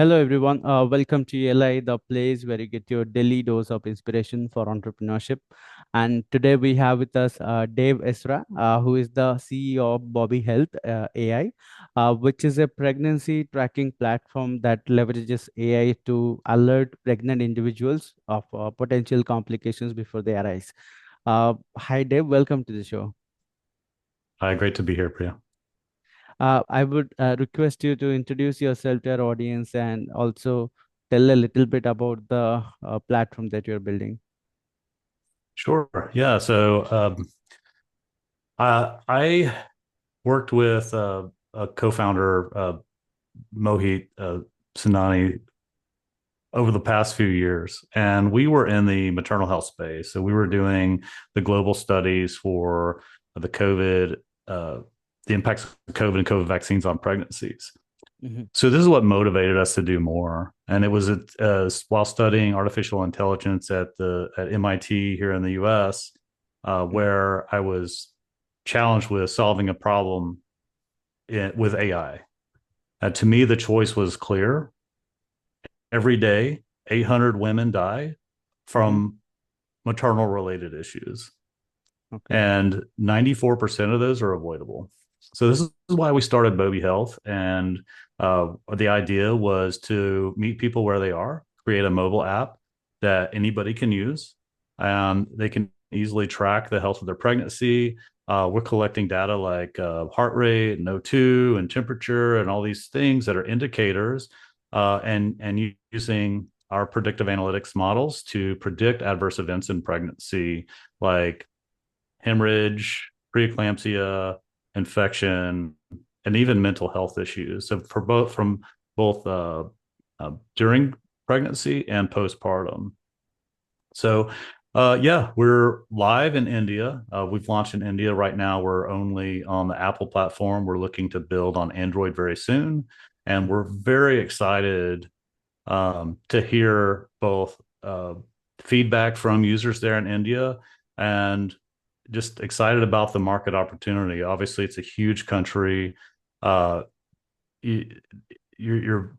Hello, everyone. Welcome to ELI, the place where you get your daily dose of inspiration for entrepreneurship. And today we have with us Dave Esra, who is the CEO of BobiHealth AI, which is a pregnancy tracking platform that leverages AI to alert pregnant individuals of potential complications before they arise. Hi, Dave. Welcome to the show. Hi, great to be here, Priya. I would request you to introduce yourself to our audience and also tell a little bit about the platform that you're building. Sure. Yeah. I worked with a co-founder, Mohit Sinani, over the past few years, and we were in the maternal health space. So we were doing the global studies for the COVID, uh, the impacts of COVID and COVID vaccines on pregnancies. Hmm. So this is what motivated us to do more, and it was while studying artificial intelligence at MIT here in the U.S., where I was challenged with solving a problem with AI. To me, the choice was clear. Every day, 800 women die Hmm. from maternal related issues, Okay. and 94% of those are avoidable. So this is why we started Bobi Health, and the idea was to meet people where they are, create a mobile app that anybody can use. They can easily track the health of their pregnancy. We're collecting data like heart rate and O2 and temperature and all these things that are indicators, and using our predictive analytics models to predict adverse events in pregnancy, like hemorrhage, preeclampsia, infection, and even mental health issues. So for both during pregnancy and postpartum. So yeah, we're live in India. We've launched in India right now. We're only on the Apple platform. We're looking to build on Android very soon, and we're very excited to hear both feedback from users there in India and just excited about the market opportunity. Obviously, it's a huge country. Uh, you, you're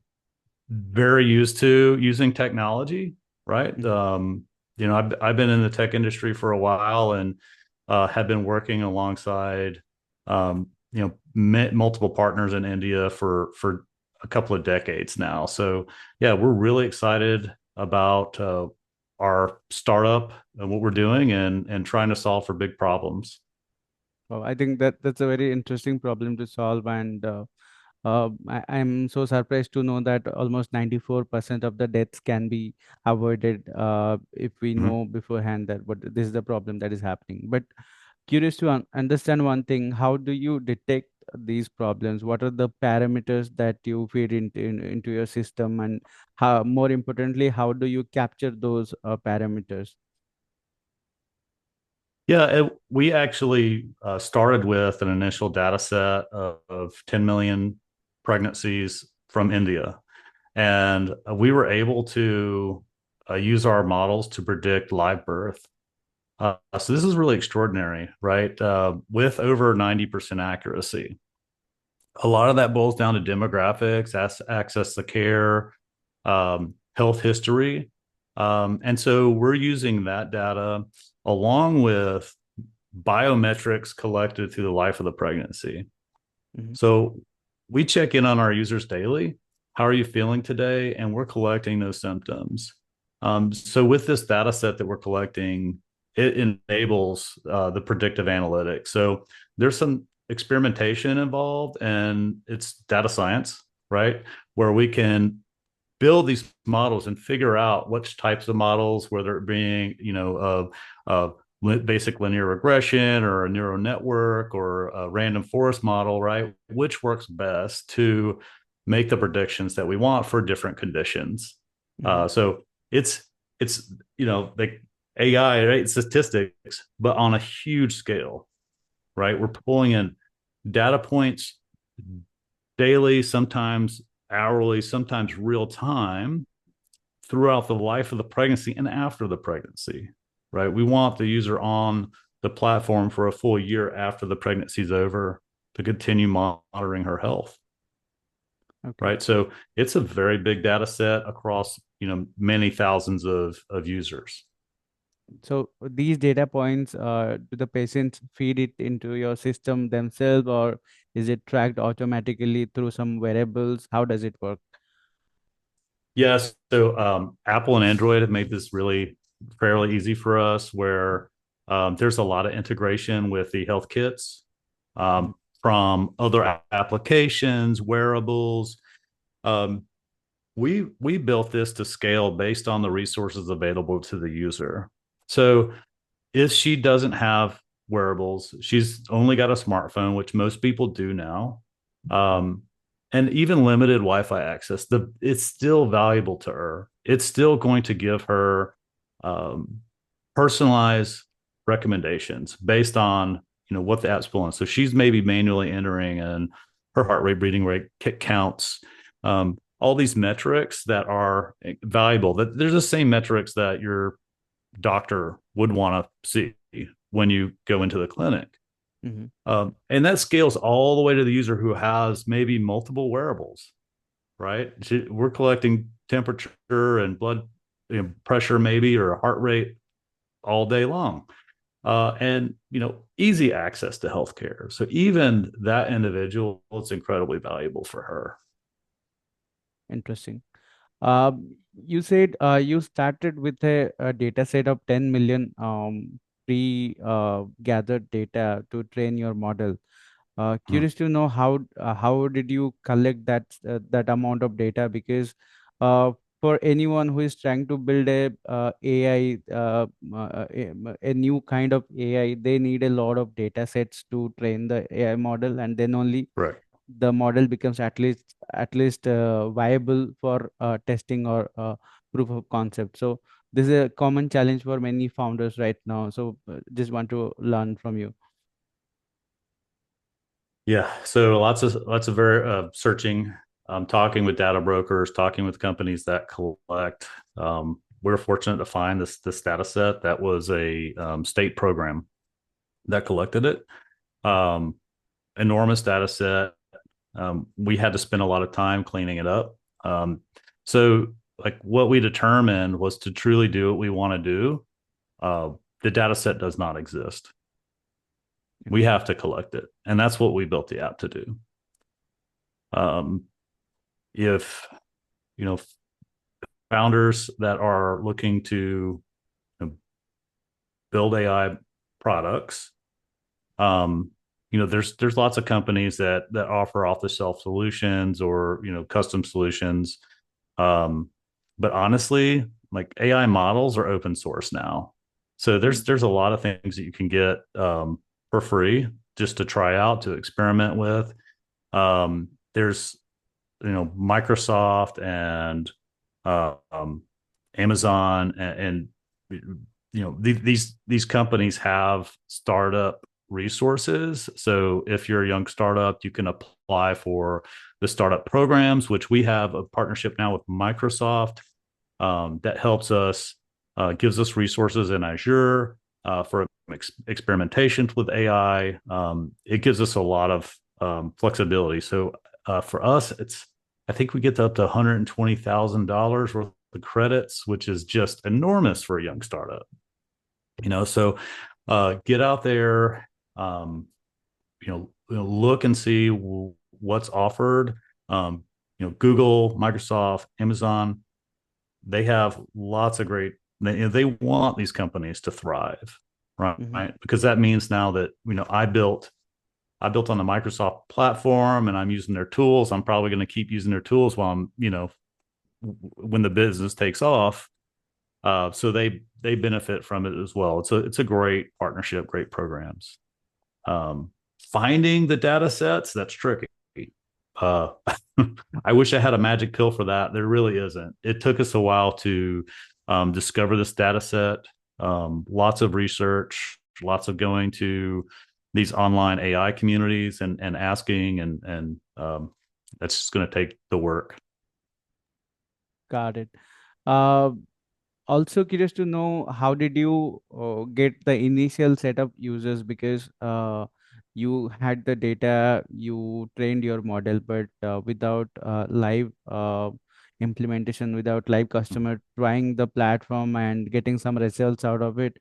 very used to using technology, right? Hmm. I've been in the tech industry for a while and have been working alongside multiple partners in India for a couple of decades now. So yeah, we're really excited about our startup and what we're doing and trying to solve for big problems. Well, I think that that's a very interesting problem to solve, and I'm so surprised to know that almost 94% of the deaths can be avoided if we Mhm. know beforehand that what this is the problem that is happening. But curious to understand one thing, how do you detect these problems? What are the parameters that you feed into your system, and how, more importantly, how do you capture those parameters? Yeah, we actually started with an initial data set of 10 million pregnancies from India. And we were able to use our models to predict live birth. So this is really extraordinary, right? With over 90% accuracy. A lot of that boils down to demographics, access to care, health history. And so we're using that data along with biometrics collected through the life of the pregnancy. Hmm. So we check in on our users daily. How are you feeling today? And we're collecting those symptoms. So with this data set that we're collecting, it enables the predictive analytics. So there's some experimentation involved, and it's data science, right? Where we can build these models and figure out which types of models, whether it being, basic linear regression or a neural network or a random forest model, right? Which works best to make the predictions that we want for different conditions. Hmm. So it's like AI, right? It's statistics, but on a huge scale, right? We're pulling in data points daily, sometimes hourly, sometimes real time throughout the life of the pregnancy and after the pregnancy, right? We want the user on the platform for a full year after the pregnancy is over to continue monitoring her health. Okay. right? So it's a very big data set across, many thousands of users. So these data points, do the patients feed it into your system themselves, or is it tracked automatically through some wearables? How does it work? Yes. So Apple and Android have made this really fairly easy for us where there's a lot of integration with the health kits Mhm. from other applications, wearables. Um, we built this to scale based on the resources available to the user. So if she doesn't have wearables, she's only got a smartphone, which most people do now, um, and even limited Wi-Fi access, it's still valuable to her. It's still going to give her um, personalized recommendations based on what the app's pulling. So she's maybe manually entering and her heart rate, breathing rate counts, all these metrics that are valuable. That there's the same metrics that your doctor would want to see when you go into the clinic. Mhm. And that scales all the way to the user who has maybe multiple wearables, right? We're collecting temperature and blood pressure, maybe, or heart rate all day long. And easy access to healthcare. So even that individual, it's incredibly valuable for her. Interesting. You said you started with a data set of 10 million pre-gathered data to train your model. Mm, Curious to know how did you collect that amount of data? Because for anyone who is trying to build AI, a new kind of AI, they need a lot of data sets to train the AI model, and then only right. the model becomes at least viable for testing or proof of concept. So this is a common challenge for many founders right now. So just want to learn from you. Yeah. So lots of very searching, talking with data brokers, talking with companies that collect. We're fortunate to find this data set that was a state program that collected it. Um, Enormous data set. We had to spend a lot of time cleaning it up. So like what we determined was to truly do what we want to do. Uh, the data set does not exist. We Okay. have to collect it, and that's what we built the app to do. Um, if you know founders that are looking to build AI products, there's lots of companies that offer off the shelf solutions or custom solutions. Um, but honestly, like AI models are open source now, so Mm. there's a lot of things that you can get for free just to try out to experiment with. There's Microsoft and um, Amazon and these companies have startup resources. So if you're a young startup, you can apply for the startup programs, which we have a partnership now with Microsoft that helps us, gives us resources in Azure for experimentations with AI. It gives us a lot of flexibility. So for us, I think we get to up to $120,000 worth of credits, which is just enormous for a young startup. So get out there, um, look and see what's offered. Google, Microsoft, Amazon, they have lots of great. They want these companies to thrive, right? Mhm. Because that means now that I built on the Microsoft platform and I'm using their tools. I'm probably going to keep using their tools while I'm, when the business takes off. So they benefit from it as well. It's a great partnership, great programs. Um, Finding the data sets, that's tricky. Uh, I wish I had a magic pill for that. There really isn't. It took us a while to discover this data set. Lots of research, lots of going to these online AI communities and asking and that's just going to take the work. Got it. Uh, Also curious to know how did you get the initial set of users, because you had the data, you trained your model, but without live implementation, without live customer trying the platform and getting some results out of it,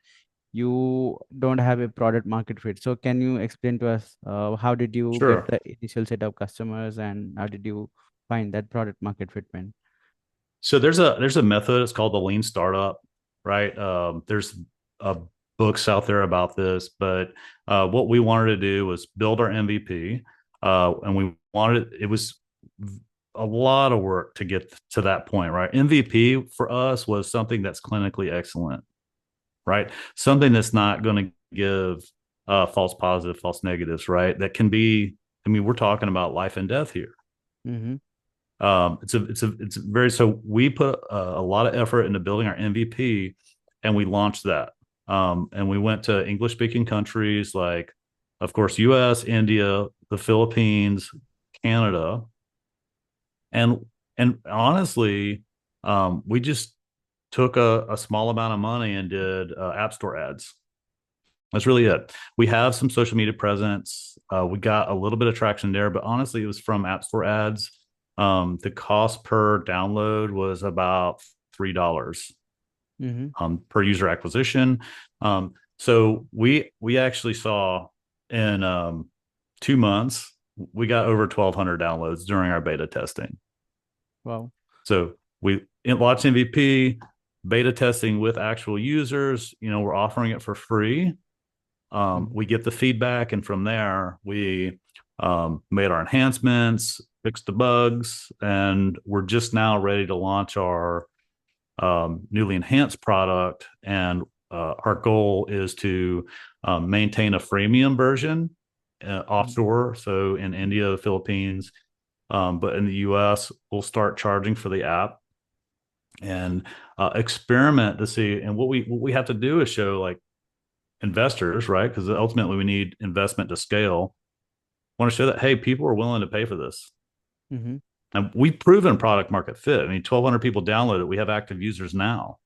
you don't have a product market fit. So can you explain to us how did you get Sure. the initial set of customers and how did you find that product market fit man? So there's a method. It's called the lean startup, right? There's books out there about this, but what we wanted to do was build our MVP, and we wanted it was a lot of work to get to that point, right? MVP for us was something that's clinically excellent, right? Something that's not going to give false positive, false negatives, right? That can be. I mean, we're talking about life and death here. Mm-hmm. It's very so we put a lot of effort into building our MVP, and we launched that. And we went to English speaking countries like, of course, U.S., India, the Philippines, Canada, and honestly, we just took a small amount of money and did App Store ads. That's really it. We have some social media presence. We got a little bit of traction there, but honestly, it was from App Store ads. The cost per download was about $3 Mm-hmm. per user acquisition. So we actually saw in 2 months we got over 1,200 downloads during our beta testing. Wow. So we launched MVP, beta testing with actual users. We're offering it for free. Mm-hmm. We get the feedback, and from there, we made our enhancements, fixed the bugs, and we're just now ready to launch our newly enhanced product. And our goal is to maintain a freemium version offshore, so in India, the Philippines, but in the US, we'll start charging for the app and experiment to see. And what we have to do is show like investors, right? Because ultimately we need investment to scale. Want to show that, hey, people are willing to pay for this. Mm-hmm. And we've proven product market fit. I mean, 1,200 people download it. We have active users now,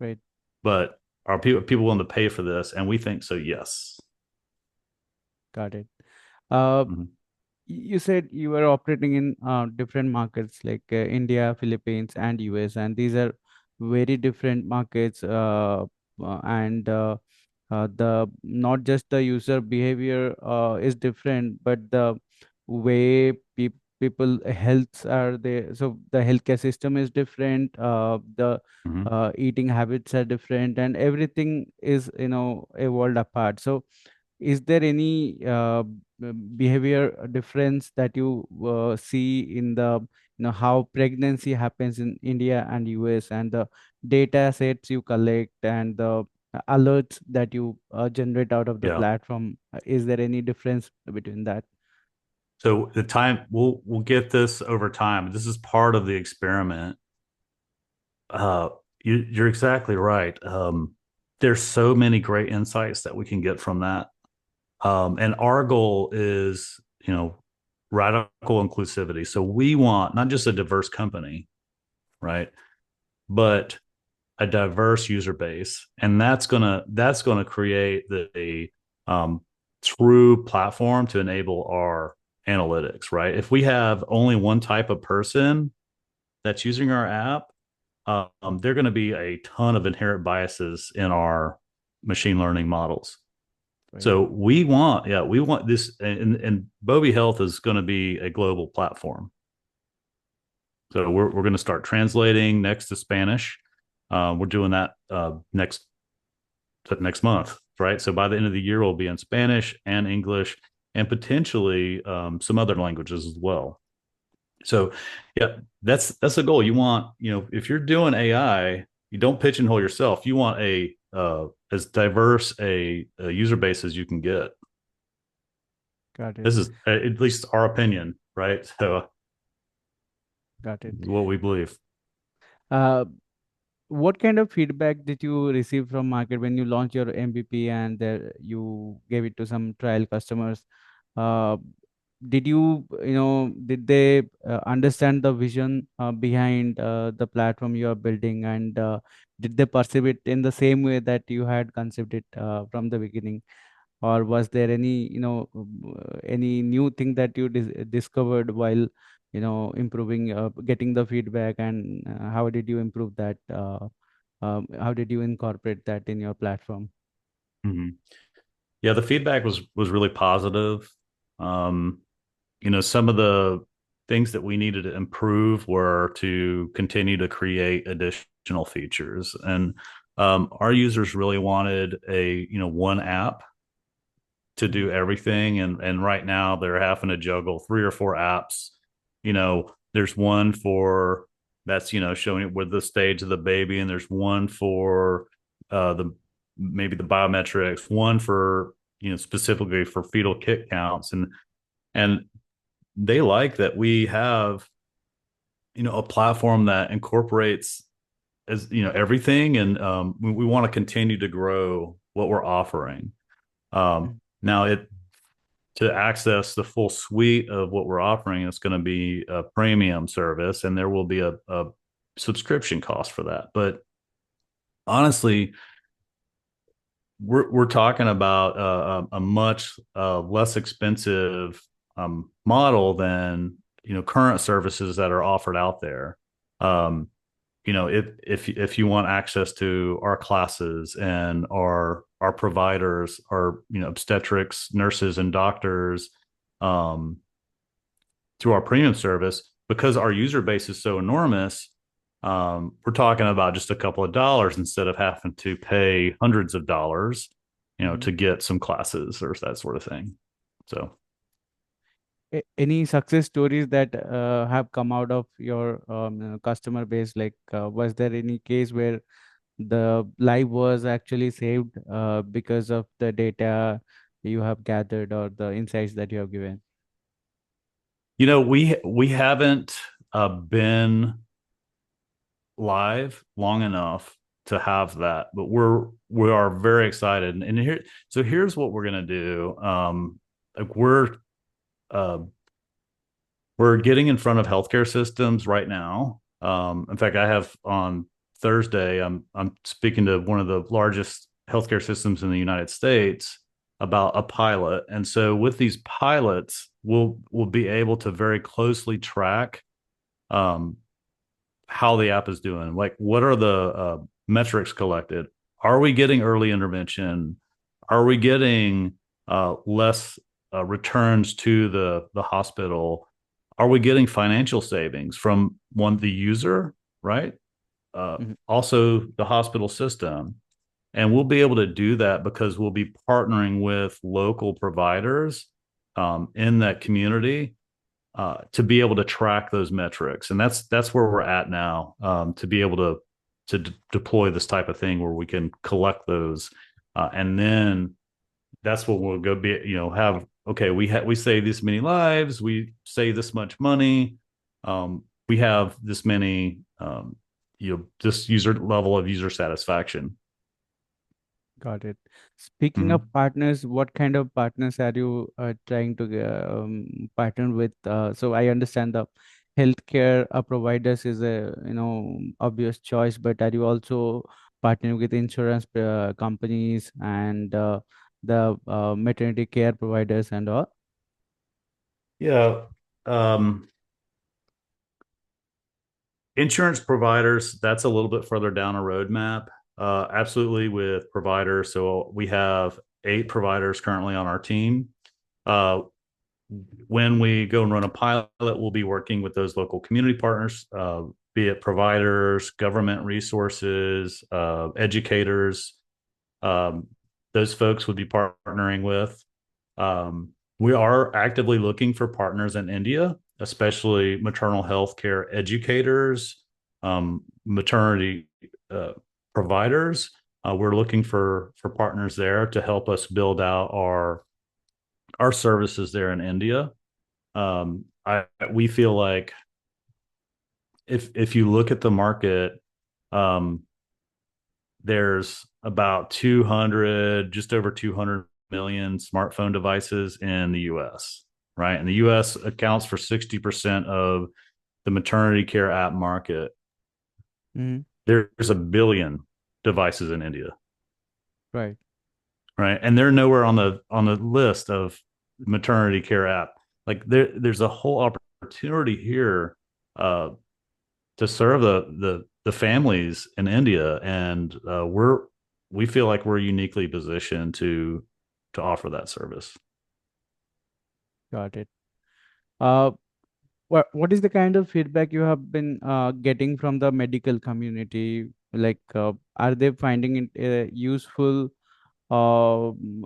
Right. but are people willing to pay for this? And we think so, yes. Got it. Uh, Mm-hmm. you said you were operating in different markets like India, Philippines, and US, and these are very different markets. And the not just the user behavior is different, but the way people healths are there. So the healthcare system is different. The Mm-hmm. eating habits are different, and everything is a world apart. So is there any behavior difference that you see in the how pregnancy happens in India and US and the data sets you collect and the alerts that you generate out of the Yeah. platform? Is there any difference between that? So the time we'll get this over time. This is part of the experiment. Uh, you're exactly right. There's so many great insights that we can get from that. And our goal is, radical inclusivity. So we want not just a diverse company, right, but a diverse user base, and that's gonna create the true platform to enable our analytics, right? If we have only one type of person that's using our app, there are going to be a ton of inherent biases in our machine learning models. Right. So we want this, and Bobi Health is going to be a global platform. So we're going to start translating next to Spanish. We're doing that next month, right? So by the end of the year, we'll be in Spanish and English, and potentially some other languages as well. So yeah, that's the goal. You want, if you're doing AI, you don't pigeonhole yourself. You want a as diverse a user base as you can get. Got it. This is at least our opinion, right? So Got it. what we believe. uh, what kind of feedback did you receive from market when you launched your MVP and there you gave it to some trial customers? uh, did did they understand the vision behind the platform you are building, and did they perceive it in the same way that you had conceived it from the beginning? or was there any, any new thing that you discovered while, improving, getting the feedback, and how did you improve that? How did you incorporate that in your platform? Mhm. Yeah, the feedback was really positive. Um, some of the things that we needed to improve were to continue to create additional features. And our users really wanted one app to Mhm. do everything. And right now they're having to juggle three or four apps. There's one for that's, showing it with the stage of the baby, and there's one for the maybe the biometrics, one for, specifically for fetal kick counts. And they like that we have, a platform that incorporates as everything, and we want to continue to grow what we're offering. Mhm. Now it to access the full suite of what we're offering, it's going to be a premium service, and there will be a subscription cost for that. But honestly, we're talking about a much less expensive model than current services that are offered out there. Um, if you want access to our classes and our providers, our obstetrics nurses and doctors, um, through our premium service, because our user base is so enormous, we're talking about just a couple of dollars instead of having to pay hundreds of dollars, Mhm. to get some classes or that sort of thing. So, Any success stories that have come out of your customer base? Like, was there any case where the life was actually saved because of the data you have gathered or the insights that you have given? we haven't been live long enough to have that, but we are very excited. And here's what we're gonna do. Like uh, we're getting in front of healthcare systems right now. In fact, I have on Thursday, I'm speaking to one of the largest healthcare systems in the United States about a pilot. And so with these pilots, we'll be able to very closely track um, how the app is doing. Like, what are the metrics collected? Are we getting early intervention? Are we getting less returns to the hospital? Are we getting financial savings from the user, right? Mhm. Also, the hospital system. And we'll be able to do that because we'll be partnering with local providers in that community to be able to track those metrics. And that's where we're at now, to be able to deploy this type of thing where we can collect those, and then that's what we'll go be, have. Okay, we save this many lives, we save this much money, we have this many, this user level of user satisfaction. Got it. Speaking of Mm-hmm. partners, what kind of partners are you trying to partner with? So I understand the healthcare providers is a obvious choice, but are you also partnering with insurance companies and the maternity care providers and all? Yeah. Um, Insurance providers, that's a little bit further down a roadmap. Absolutely, with providers. So we have 8 providers currently on our team. Uh, when we go and run a pilot, we'll be working with those local community partners, be it providers, government resources, educators. Um, those folks would be partnering with. We are actively looking for partners in India, especially maternal health care educators, maternity uh, providers. We're looking for partners there to help us build out our services there in India. We feel like if you look at the market, um, there's about 200, just over 200 million smartphone devices in the US, right? And the US accounts for 60% of the maternity care app market. Hmm. There's a billion devices in India, Right. right? And they're nowhere on the list of maternity care app. Like there's a whole opportunity here uh, to serve the families in India, and we feel like we're uniquely positioned to offer that service. Got it. Uh, what is the kind of feedback you have been getting from the medical community? Like, are they finding it useful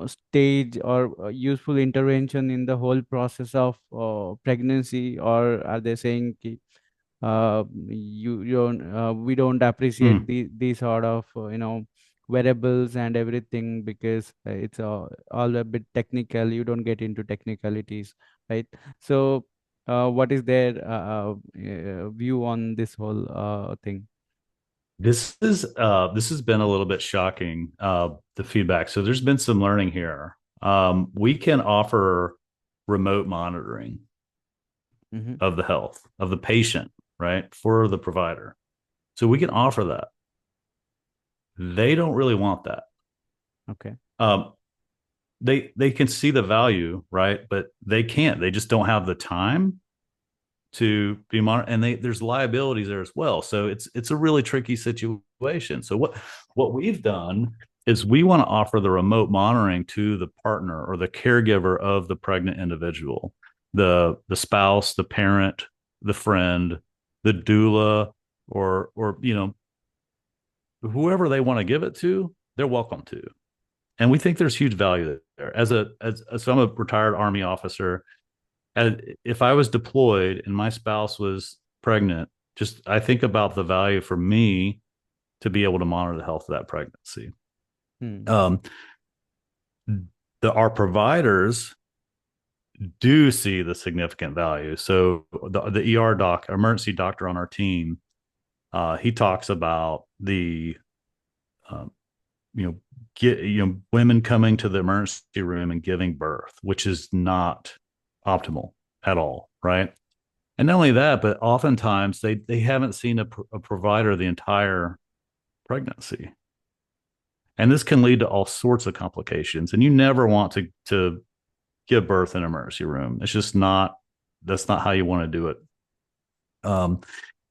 stage or useful intervention in the whole process of pregnancy, or are they saying ki, you don't we don't appreciate Mm. these sort of wearables and everything because it's all a bit technical, you don't get into technicalities, right? So what is their view on this whole thing? This has been a little bit shocking, the feedback. So there's been some learning here. We can offer remote monitoring Mm-hmm. of the health of the patient, right, for the provider. So we can offer that. They don't really want that. Okay. Um, they can see the value, right, but they can't. They just don't have the time to be monitored, and there's liabilities there as well. So it's a really tricky situation. So what we've done is we want to offer the remote monitoring to the partner or the caregiver of the pregnant individual, the spouse, the parent, the friend, the doula, or whoever they want to give it to, they're welcome to. And we think there's huge value there. So I'm a retired Army officer, and if I was deployed and my spouse was pregnant, just I think about the value for me to be able to monitor the health of that pregnancy. Hmm. Um, our providers do see the significant value. So the ER doc, emergency doctor on our team, he talks about the um, you know women coming to the emergency room and giving birth, which is not optimal at all, right? And not only that, but oftentimes they haven't seen a provider the entire pregnancy, and this can lead to all sorts of complications. And you never want to give birth in an emergency room. It's just not That's not how you want to do it. Um,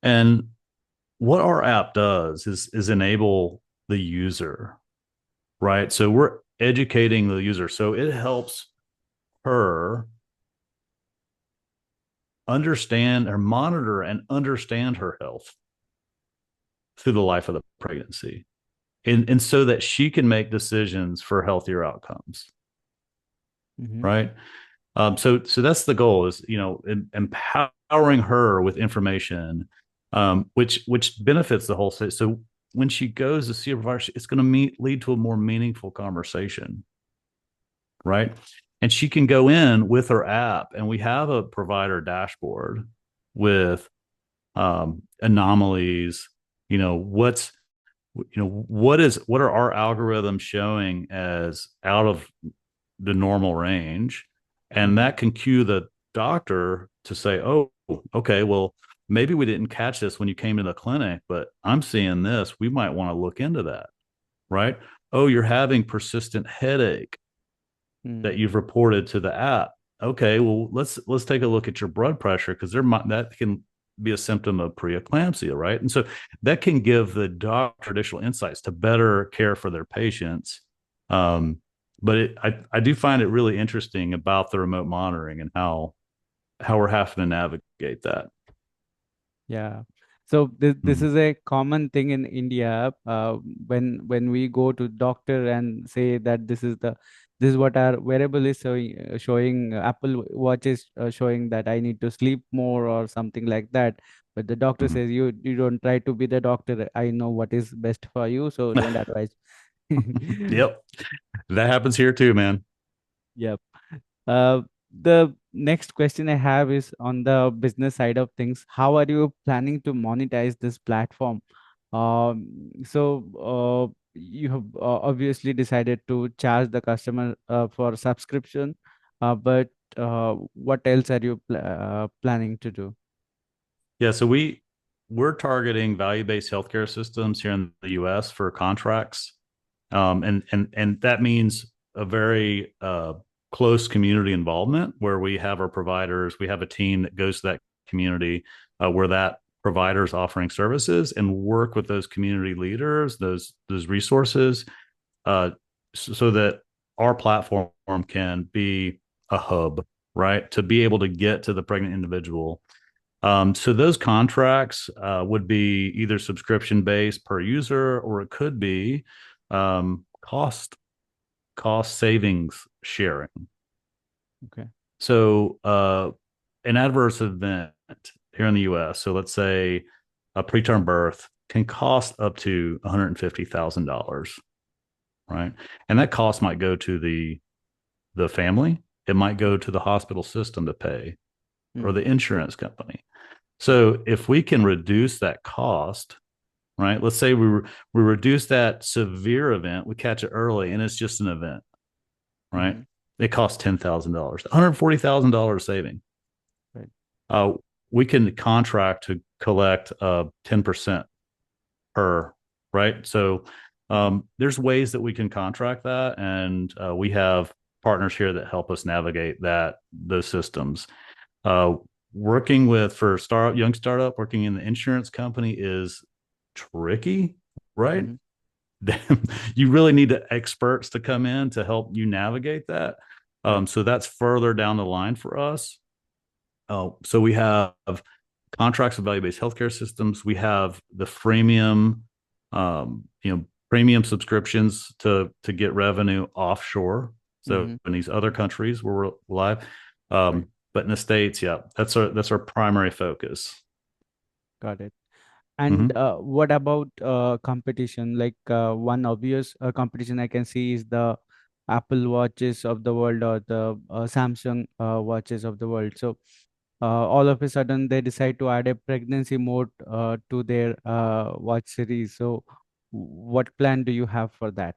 and what our app does is enable the user, right? So we're educating the user, so it helps her understand or monitor and understand her health through the life of the pregnancy, and so that she can make decisions for healthier outcomes, Mm-hmm. right? So that's the goal, is empowering her with information, which benefits the whole state. So when she goes to see a provider, it's going to lead to a more meaningful conversation, right? And she can go in with her app, and we have a provider dashboard with anomalies. You know what's what are our algorithms showing as out of the normal range, and Mm-hmm. that can cue the doctor to say, oh, okay, well, maybe we didn't catch this when you came to the clinic, but I'm seeing this, we might want to look into that, right? Oh, you're having persistent headache that Mm-hmm. you've reported to the app. Okay, well, let's take a look at your blood pressure, because that can be a symptom of preeclampsia, right? And so that can give the doctor additional insights to better care for their patients. But I do find it really interesting about the remote monitoring and how we're having to navigate that. Yeah. So this Mm. is a common thing in India. When we go to doctor and say that this is what our wearable is showing, Apple Watch is showing that I need to sleep more or something like that. But the doctor Mhm. says you don't try to be the doctor. I know what is best for you, so don't advise. Yep, that happens here too, man. Yep. Uh, the next question I have is on the business side of things. How are you planning to monetize this platform? You have obviously decided to charge the customer for subscription, but what else are you planning to do? Yeah, so we're targeting value-based healthcare systems here in the US for contracts. And that means a very close community involvement where we have our providers, we have a team that goes to that community where that provider is offering services and work with those community leaders, those resources, so that our platform can be a hub, right? To be able to get to the pregnant individual. So those contracts would be either subscription based per user, or it could be cost savings sharing. Okay. So an adverse event here in the U.S. So let's say a preterm birth can cost up to $150,000, right? And that cost might go to the family. It might go to the hospital system to pay, or Mm-hmm. the insurance company. So if we can reduce that cost, right? Let's say we reduce that severe event, we catch it early, and it's just an event, right? Mm-hmm. It costs $10,000, $140,000 saving. Right. Uh, we can contract to collect 10% per, right? So Mm-hmm. there's ways that we can contract that, and we have partners here that help us navigate those systems. Uh, Working with for young startup, working in the insurance company is tricky, right? Mm-hmm. You really need the experts to come in to help you navigate that. Right. So that's further down the line for us. So we have contracts with value-based healthcare systems. We have the freemium, premium subscriptions to get revenue offshore. So Mm-hmm. in these other countries where we're live, Right. but in the States, yeah, that's our primary focus. Got it. And Mm-hmm. what about competition? Like one obvious competition I can see is the Apple watches of the world, or the Samsung watches of the world. So all of a sudden they decide to add a pregnancy mode to their watch series. So what plan do you have for that?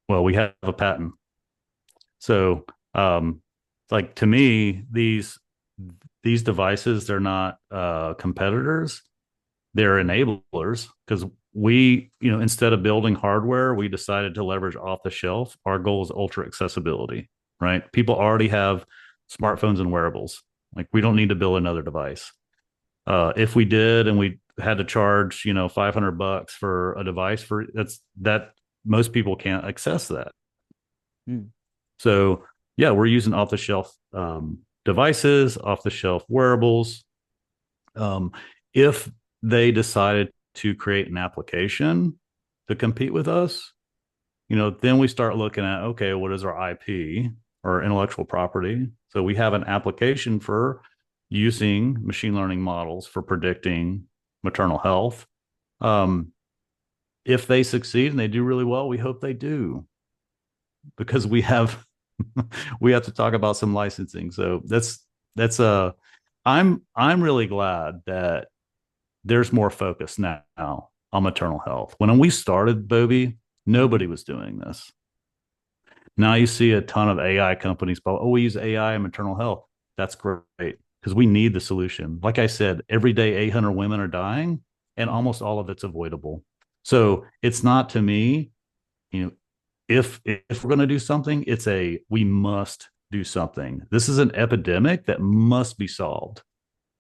Well, we have a patent. So, like to me, these devices, they're not competitors, they're enablers, because instead of building hardware, we decided to leverage off the shelf. Our goal is ultra accessibility, right? People already have smartphones and wearables. Like we don't Mm-hmm. need to build another device. If we did and we had to charge, $500 for a device, for that most people can't access that. Mm-hmm. So yeah, we're using off the shelf devices, off the shelf wearables. Um, if they decided to create an application to compete with us, then we start looking at, okay, what is our IP or intellectual property? So we have an application for using machine learning models for predicting maternal health. Um, if they succeed and they do really well, we hope they do, because we have to talk about some licensing. So that's I'm really glad that there's more focus now on maternal health. When we started Bobi, Mm-hmm. nobody was doing this. Now you see a ton of AI companies, but we use AI in maternal health. That's great, because we need the solution. Like I said, every day 800 women are dying, and Mm-hmm. almost all of it's avoidable. So it's not, to me, you know, if we're going to do something, we must do something. This is an epidemic that must be solved,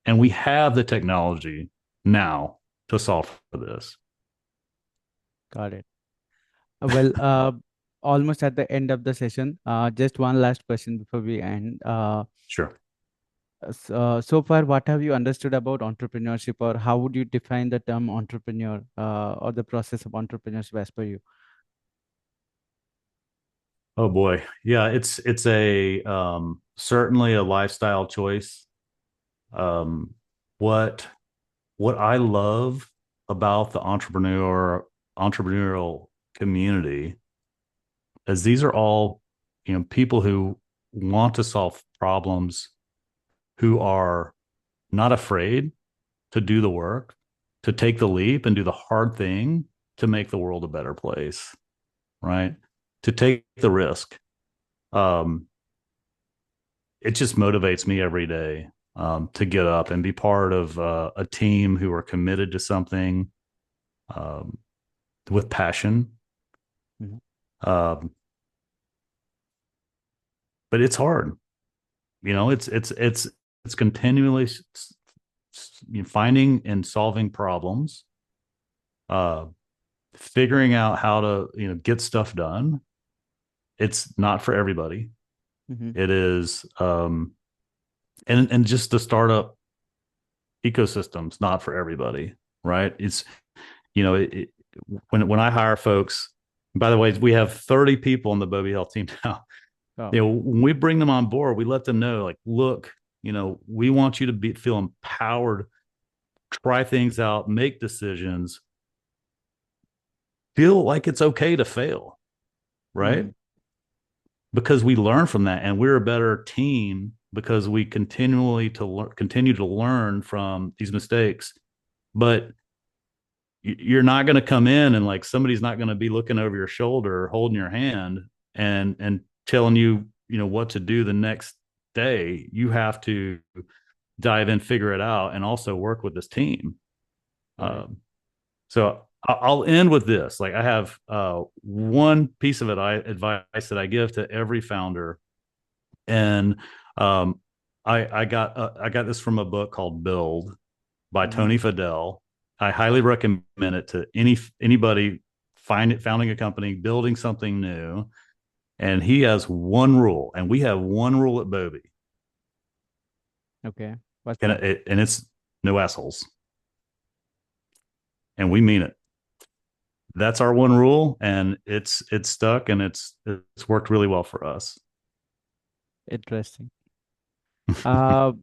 and we have the technology now to solve for this. Got it. Well, almost at the end of the session. Just one last question before we end. Sure. So far, what have you understood about entrepreneurship, or how would you define the term entrepreneur, or the process of entrepreneurship as per you? Oh boy, yeah, it's a certainly a lifestyle choice. Um, what what I love about the entrepreneurial community is these are all, people who want to solve problems, who are not afraid to do the work, to take the leap and do the hard thing to make the world a better place, right? To take the risk. Um, it just motivates me every day, to get up and be part of a team who are committed to something, um, with passion. Mhm. Um, but it's hard. It's continually finding and solving problems, uh, figuring out how to get stuff done. It's not for everybody. Mm-hmm. It is, and just the startup ecosystem's not for everybody, right? It's when I hire folks. By the way, we have 30 people on the BobiHealth team now. Oh. When we bring them on board, we let them know, like, look, we want you to feel empowered, try things out, make decisions, feel like it's okay to fail, right? Mm. Because we learn from that, and we're a better team because we continue to learn from these mistakes. But you're not going to come in and, like, somebody's not going to be looking over your shoulder, holding your hand, and telling you what to do the next day. You have to dive in, figure it out, and also work with this team. Correct. Um, so I'll end with this. Like, I have one piece of advice that I give to every founder, and um, I got this from a book called Build by Mm-hmm. Tony Fadell. I highly recommend it to anybody founding a company, building something new. And he has one rule, and we have one rule at Bobby, Okay. What's and that? it's no assholes, and we mean it. That's our one rule, and it's stuck, and it's worked really well for us. Interesting. Uh,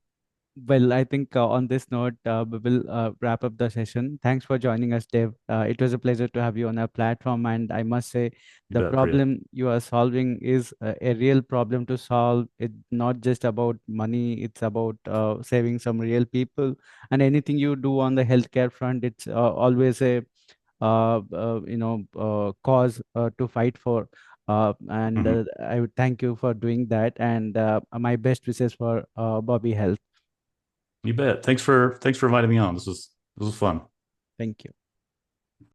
Well, I think on this note, we will wrap up the session. Thanks for joining us, Dave. It was a pleasure to have you on our platform. And I must say, You the bet, Priya. problem you are solving is a real problem to solve. It's not just about money, it's about saving some real people. And anything you do on the healthcare front, it's always a cause to fight for. And Mm-hmm. I would thank you for doing that. And my best wishes for Bobby Health. You bet. Thanks for inviting me on. This was fun. Thank you.